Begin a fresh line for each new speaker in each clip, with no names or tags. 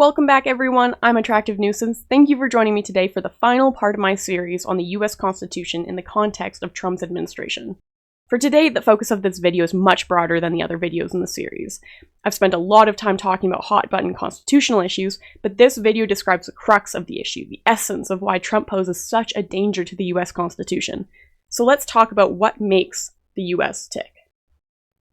Welcome back, everyone. I'm Attractive Nuisance. Thank you for joining me today for the final part of my series on the US Constitution in the context of Trump's administration. For today, the focus of this video is much broader than the other videos in the series. I've spent a lot of time talking about hot-button constitutional issues, but this video describes the crux of the issue, the essence of why Trump poses such a danger to the US Constitution. So let's talk about what makes the US tick.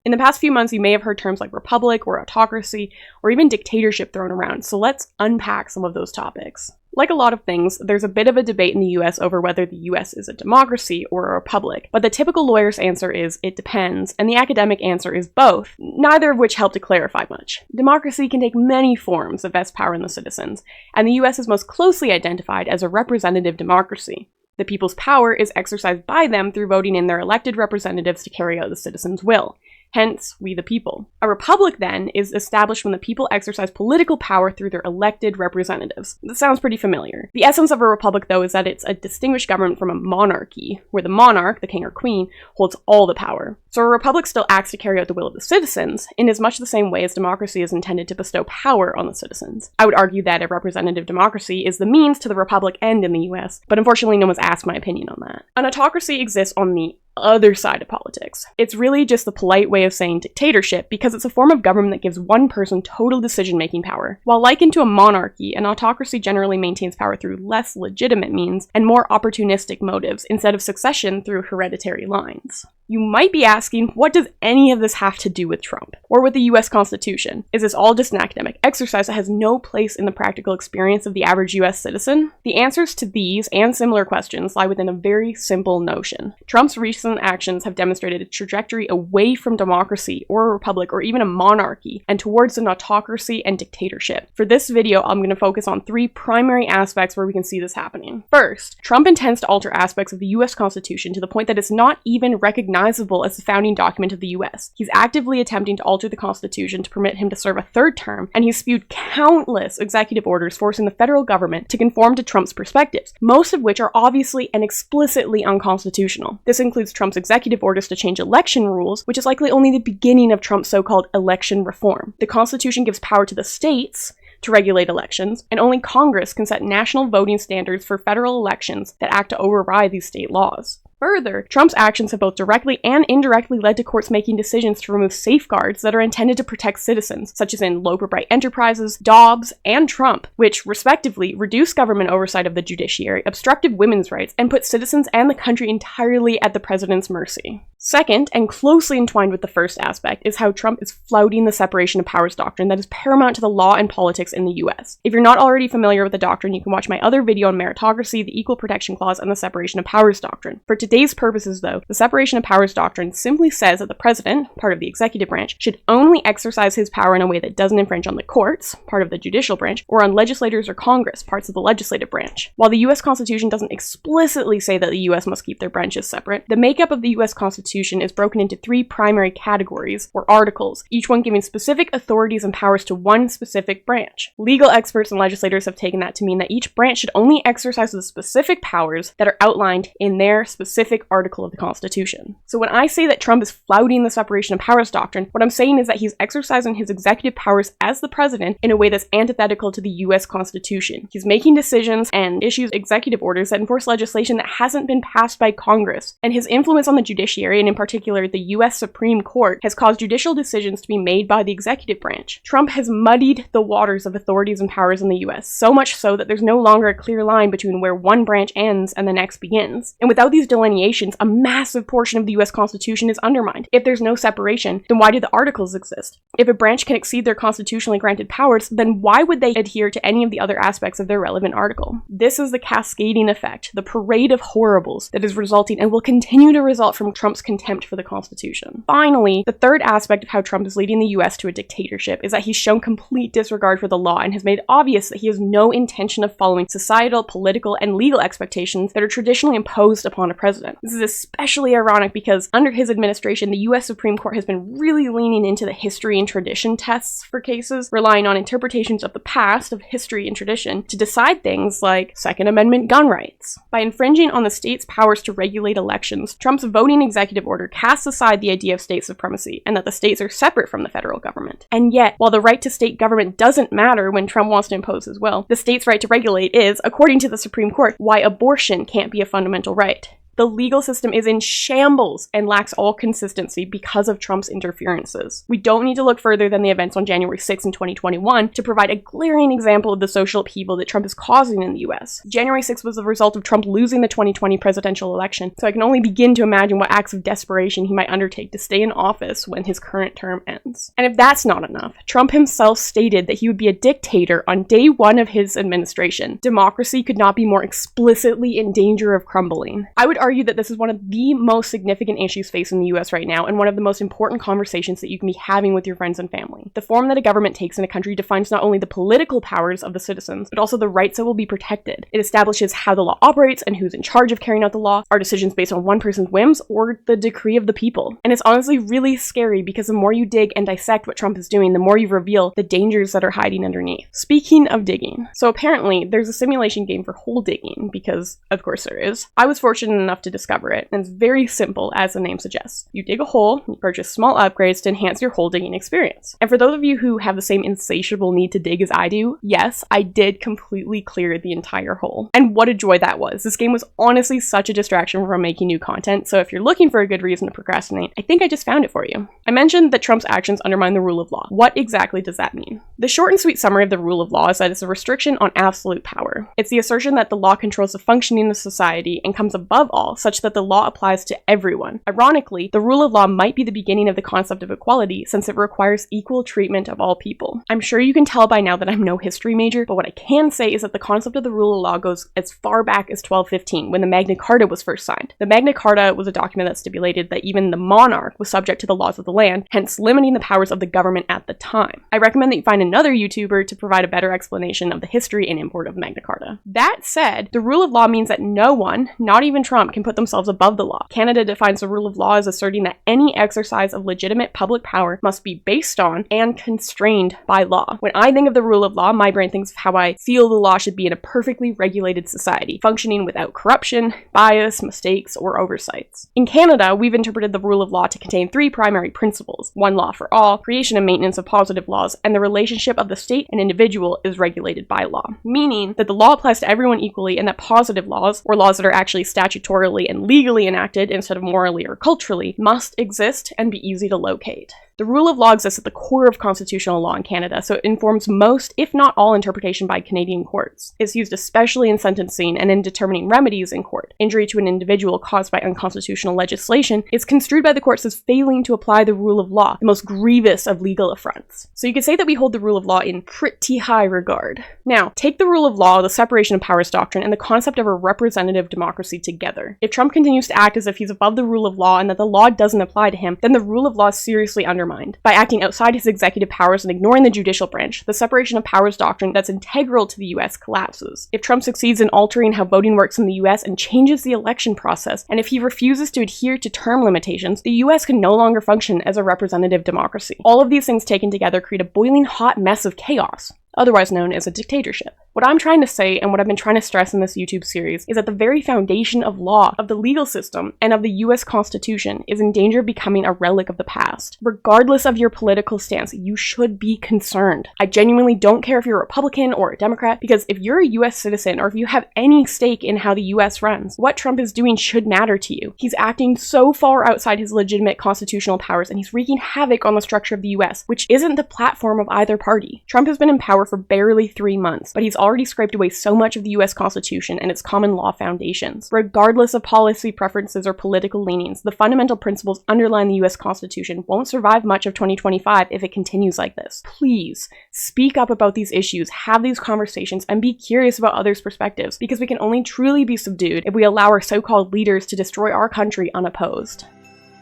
In the past few months, you may have heard terms like republic or autocracy or even dictatorship thrown around, so let's unpack some of those topics. Like a lot of things, there's a bit of a debate in the US over whether the US is a democracy or a republic, but the typical lawyer's answer is it depends, and the academic answer is both, neither of which help to clarify much. Democracy can take many forms of vest power in the citizens, and the US is most closely identified as a representative democracy. The people's power is exercised by them through voting in their elected representatives to carry out the citizens' will. Hence, we the people. A republic, then, is established when the people exercise political power through their elected representatives. This sounds pretty familiar. The essence of a republic, though, is that it's a distinguished government from a monarchy, where the monarch, the king or queen, holds all the power. So a republic still acts to carry out the will of the citizens, in as much the same way as democracy is intended to bestow power on the citizens. I would argue that a representative democracy is the means to the republic end in the US, but unfortunately no one's asked my opinion on that. An autocracy exists on the other side of politics. It's really just the polite way of saying dictatorship because it's a form of government that gives one person total decision-making power. While likened to a monarchy, an autocracy generally maintains power through less legitimate means and more opportunistic motives instead of succession through hereditary lines. You might be asking, what does any of this have to do with Trump? Or with the US Constitution? Is this all just an academic exercise that has no place in the practical experience of the average US citizen? The answers to these and similar questions lie within a very simple notion. Trump's recent actions have demonstrated a trajectory away from democracy or a republic or even a monarchy and towards an autocracy and dictatorship. For this video, I'm going to focus on three primary aspects where we can see this happening. First, Trump intends to alter aspects of the US Constitution to the point that it's not even recognizable as the founding document of the US. He's actively attempting to alter the Constitution to permit him to serve a third term, and he's spewed countless executive orders forcing the federal government to conform to Trump's perspectives, most of which are obviously and explicitly unconstitutional. This includes Trump's executive orders to change election rules, which is likely only the beginning of Trump's so-called election reform. The Constitution gives power to the states to regulate elections, and only Congress can set national voting standards for federal elections that act to override these state laws. Further, Trump's actions have both directly and indirectly led to courts making decisions to remove safeguards that are intended to protect citizens, such as in Loper Bright Enterprises, Dobbs, and Trump, which, respectively, reduce government oversight of the judiciary, obstructed women's rights, and put citizens and the country entirely at the president's mercy. Second, and closely entwined with the first aspect, is how Trump is flouting the separation of powers doctrine that is paramount to the law and politics in the US. If you're not already familiar with the doctrine, you can watch my other video on meritocracy, the equal protection clause, and the separation of powers doctrine. For today's purposes, though, the separation of powers doctrine simply says that the president, part of the executive branch, should only exercise his power in a way that doesn't infringe on the courts, part of the judicial branch, or on legislators or Congress, parts of the legislative branch. While the US Constitution doesn't explicitly say that the US must keep their branches separate, the makeup of the US Constitution is broken into three primary categories, or articles, each one giving specific authorities and powers to one specific branch. Legal experts and legislators have taken that to mean that each branch should only exercise the specific powers that are outlined in their specific article of the Constitution. So when I say that Trump is flouting the separation of powers doctrine, what I'm saying is that he's exercising his executive powers as the president in a way that's antithetical to the US Constitution. He's making decisions and issues executive orders that enforce legislation that hasn't been passed by Congress, and his influence on the judiciary, and in particular the US Supreme Court, has caused judicial decisions to be made by the executive branch. Trump has muddied the waters of authorities and powers in the US, so much so that there's no longer a clear line between where one branch ends and the next begins. And without these delineations, a massive portion of the US Constitution is undermined. If there's no separation, then why do the articles exist? If a branch can exceed their constitutionally granted powers, then why would they adhere to any of the other aspects of their relevant article? This is the cascading effect, the parade of horribles that is resulting and will continue to result from Trump's contempt for the Constitution. Finally, the third aspect of how Trump is leading the US to a dictatorship is that he's shown complete disregard for the law and has made obvious that he has no intention of following societal, political, and legal expectations that are traditionally imposed upon a president. president. This is especially ironic because under his administration, the US Supreme Court has been really leaning into the history and tradition tests for cases, relying on interpretations of the past, of history and tradition, to decide things like Second Amendment gun rights. By infringing on the state's powers to regulate elections, Trump's voting executive order casts aside the idea of state supremacy and that the states are separate from the federal government. And yet, while the right to state government doesn't matter when Trump wants to impose his will, the state's right to regulate is, according to the Supreme Court, why abortion can't be a fundamental right. The legal system is in shambles and lacks all consistency because of Trump's interferences. We don't need to look further than the events on January 6 in 2021 to provide a glaring example of the social upheaval that Trump is causing in the US. January 6 was the result of Trump losing the 2020 presidential election, so I can only begin to imagine what acts of desperation he might undertake to stay in office when his current term ends. And if that's not enough, Trump himself stated that he would be a dictator on day one of his administration. Democracy could not be more explicitly in danger of crumbling. I would argue that this is one of the most significant issues facing the US right now, and one of the most important conversations that you can be having with your friends and family. The form that a government takes in a country defines not only the political powers of the citizens, but also the rights that will be protected. It establishes how the law operates and who's in charge of carrying out the law, are decisions based on one person's whims or the decree of the people. And it's honestly really scary because the more you dig and dissect what Trump is doing, the more you reveal the dangers that are hiding underneath. Speaking of digging, so apparently there's a simulation game for hole digging, because of course there is. I was fortunate enough to discover it, and it's very simple as the name suggests. You dig a hole, you purchase small upgrades to enhance your hole digging experience. And for those of you who have the same insatiable need to dig as I do, yes, I did completely clear the entire hole. And what a joy that was. This game was honestly such a distraction from making new content, so if you're looking for a good reason to procrastinate, I think I just found it for you. I mentioned that Trump's actions undermine the rule of law. What exactly does that mean? The short and sweet summary of the rule of law is that it's a restriction on absolute power. It's the assertion that the law controls the functioning of society and comes above all, such that the law applies to everyone. Ironically, the rule of law might be the beginning of the concept of equality, since it requires equal treatment of all people. I'm sure you can tell by now that I'm no history major, but what I can say is that the concept of the rule of law goes as far back as 1215, when the Magna Carta was first signed. The Magna Carta was a document that stipulated that even the monarch was subject to the laws of the land, hence limiting the powers of the government at the time. I recommend that you find another YouTuber to provide a better explanation of the history and import of Magna Carta. That said, the rule of law means that no one, not even Trump, can put themselves above the law. Canada defines the rule of law as asserting that any exercise of legitimate public power must be based on and constrained by law. When I think of the rule of law, my brain thinks of how I feel the law should be in a perfectly regulated society, functioning without corruption, bias, mistakes, or oversights. In Canada, we've interpreted the rule of law to contain three primary principles: one law for all, creation and maintenance of positive laws, and the relationship of the state and individual is regulated by law, meaning that the law applies to everyone equally and that positive laws, or laws that are actually statutorily and legally enacted instead of morally or culturally, must exist and be easy to locate. The rule of law exists at the core of constitutional law in Canada, so it informs most, if not all, interpretation by Canadian courts. It's used especially in sentencing and in determining remedies in court. Injury to an individual caused by unconstitutional legislation is construed by the courts as failing to apply the rule of law, the most grievous of legal affronts. So you could say that we hold the rule of law in pretty high regard. Now, take the rule of law, the separation of powers doctrine, and the concept of a representative democracy together. If Trump continues to act as if he's above the rule of law and that the law doesn't apply to him, then the rule of law is seriously undermined. By acting outside his executive powers and ignoring the judicial branch, the separation of powers doctrine that's integral to the US collapses. If Trump succeeds in altering how voting works in the US and changes the election process, and if he refuses to adhere to term limitations, the US can no longer function as a representative democracy. All of these things taken together create a boiling hot mess of chaos, otherwise known as a dictatorship. What I'm trying to say, and what I've been trying to stress in this YouTube series, is that the very foundation of law, of the legal system, and of the US Constitution is in danger of becoming a relic of the past. Regardless of your political stance, you should be concerned. I genuinely don't care if you're a Republican or a Democrat, because if you're a US citizen, or if you have any stake in how the US runs, what Trump is doing should matter to you. He's acting so far outside his legitimate constitutional powers, and he's wreaking havoc on the structure of the US, which isn't the platform of either party. Trump has been in power for barely 3 months, but he's already scraped away so much of the US Constitution and its common law foundations. Regardless of policy preferences or political leanings, the fundamental principles underlying the US Constitution won't survive much of 2025 if it continues like this. Please, speak up about these issues, have these conversations, and be curious about others' perspectives, because we can only truly be subdued if we allow our so-called leaders to destroy our country unopposed.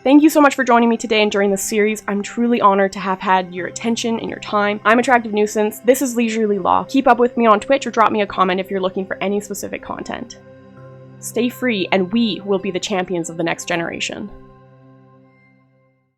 Thank you so much for joining me today and during this series. I'm truly honored to have had your attention and your time. I'm Attractive Nuisance. This is Leisurely Law. Keep up with me on Twitch or drop me a comment if you're looking for any specific content. stay free, and we will be the champions of the next generation.